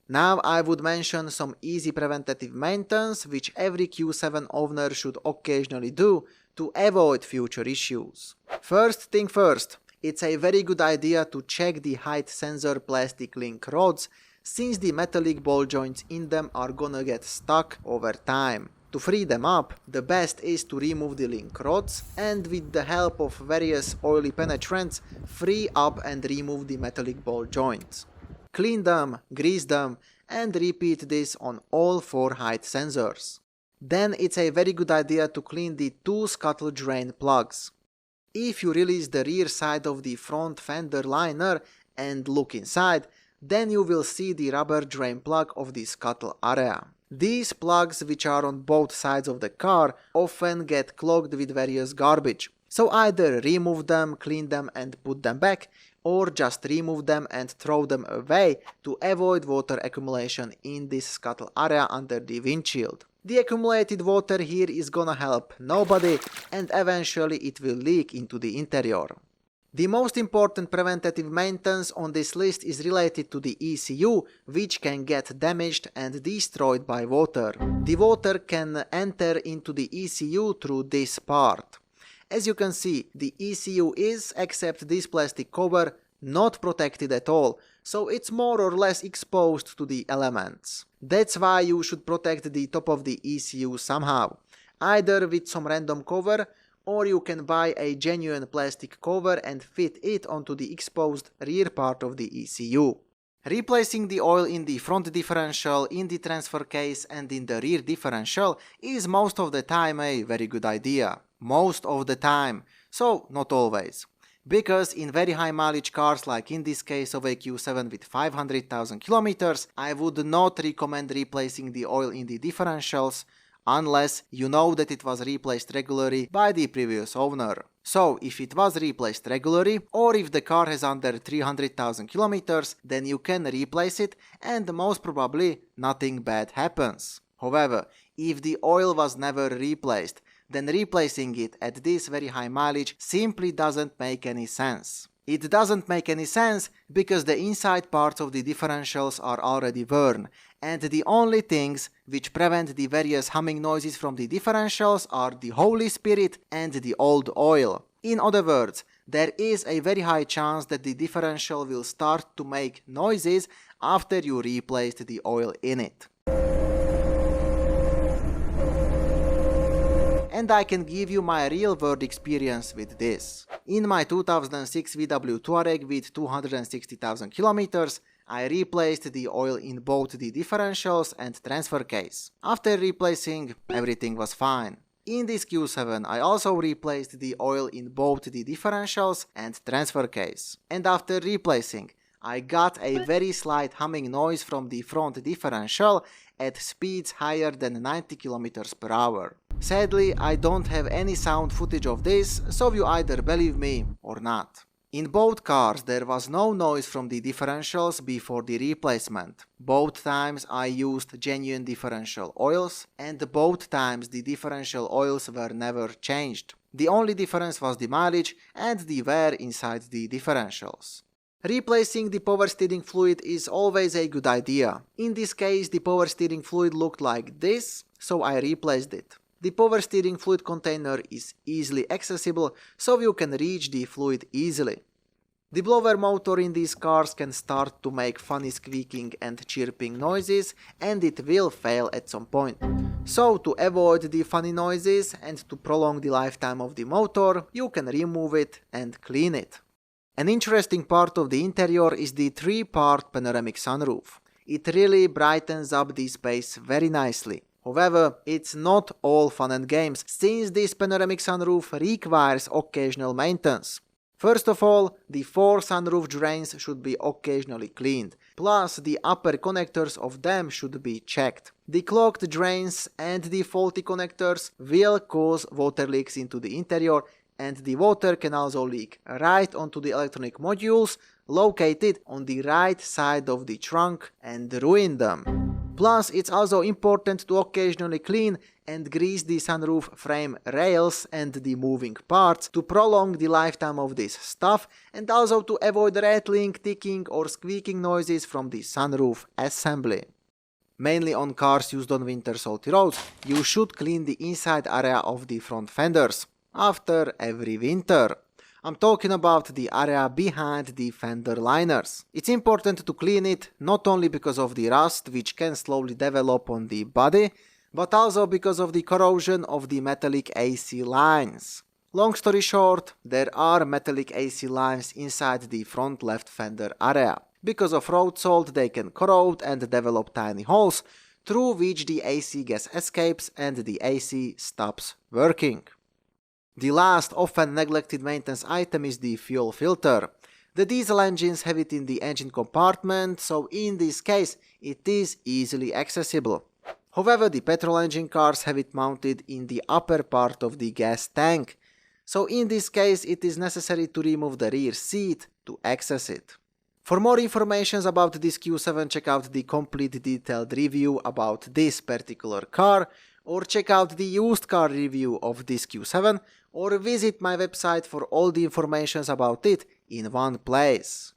Now I would mention some easy preventative maintenance which every Q7 owner should occasionally do to avoid future issues. First thing first, it's a very good idea to check the height sensor plastic link rods, since the metallic ball joints in them are gonna get stuck over time. To free them up, the best is to remove the link rods and with the help of various oily penetrants, free up and remove the metallic ball joints. Clean them, grease them, and repeat this on all 4 height sensors. Then it's a very good idea to clean the 2 scuttle drain plugs. If you release the rear side of the front fender liner and look inside, then you will see the rubber drain plug of the scuttle area. These plugs, which are on both sides of the car, often get clogged with various garbage. So either remove them, clean them and put them back, or just remove them and throw them away to avoid water accumulation in this scuttle area under the windshield. The accumulated water here is gonna help nobody, and eventually it will leak into the interior. The most important preventative maintenance on this list is related to the ECU, which can get damaged and destroyed by water. The water can enter into the ECU through this part. As you can see, the ECU is, except this plastic cover, not protected at all, so it's more or less exposed to the elements. That's why you should protect the top of the ECU somehow, either with some random cover, or you can buy a genuine plastic cover and fit it onto the exposed rear part of the ECU. Replacing the oil in the front differential, in the transfer case and in the rear differential is most of the time a very good idea. Most of the time, so not always. Because in very high mileage cars, like in this case of a Q7 with 500,000 kilometers, I would not recommend replacing the oil in the differentials unless you know that it was replaced regularly by the previous owner. So if it was replaced regularly, or if the car has under 300,000 kilometers, then you can replace it and most probably nothing bad happens. However, if the oil was never replaced, then replacing it at this very high mileage simply doesn't make any sense. It doesn't make any sense because the inside parts of the differentials are already worn, and the only things which prevent the various humming noises from the differentials are the Holy Spirit and the old oil. In other words, there is a very high chance that the differential will start to make noises after you replaced the oil in it. And I can give you my real-world experience with this. In my 2006 VW Touareg with 260,000 kilometers, I replaced the oil in both the differentials and transfer case. After replacing, everything was fine. In this Q7 I also replaced the oil in both the differentials and transfer case. And after replacing, I got a very slight humming noise from the front differential at speeds higher than 90 km per hour. Sadly, I don't have any sound footage of this, so you either believe me or not. In both cars there was no noise from the differentials before the replacement. Both times I used genuine differential oils, and both times the differential oils were never changed. The only difference was the mileage and the wear inside the differentials. Replacing the power steering fluid is always a good idea. In this case the power steering fluid looked like this, so I replaced it. The power steering fluid container is easily accessible, so you can reach the fluid easily. The blower motor in these cars can start to make funny squeaking and chirping noises, and it will fail at some point. So to avoid the funny noises and to prolong the lifetime of the motor, you can remove it and clean it. An interesting part of the interior is the 3-part panoramic sunroof. It really brightens up the space very nicely. However, it's not all fun and games, since this panoramic sunroof requires occasional maintenance. First of all, the 4 sunroof drains should be occasionally cleaned, plus the upper connectors of them should be checked. The clogged drains and the faulty connectors will cause water leaks into the interior, and the water can also leak right onto the electronic modules located on the right side of the trunk and ruin them. Plus, it's also important to occasionally clean and grease the sunroof frame rails and the moving parts to prolong the lifetime of this stuff, and also to avoid rattling, ticking or squeaking noises from the sunroof assembly. Mainly on cars used on winter salty roads, you should clean the inside area of the front fenders after every winter. I'm talking about the area behind the fender liners. It's important to clean it not only because of the rust which can slowly develop on the body, but also because of the corrosion of the metallic AC lines. Long story short, there are metallic AC lines inside the front left fender area. Because of road salt, they can corrode and develop tiny holes through which the AC gas escapes and the AC stops working. The last often neglected maintenance item is the fuel filter. The diesel engines have it in the engine compartment, so in this case it is easily accessible. However, the petrol engine cars have it mounted in the upper part of the gas tank, so in this case it is necessary to remove the rear seat to access it. For more information about this Q7, check out the complete detailed review about this particular car, or check out the used car review of this Q7, or visit my website for all the information about it in one place.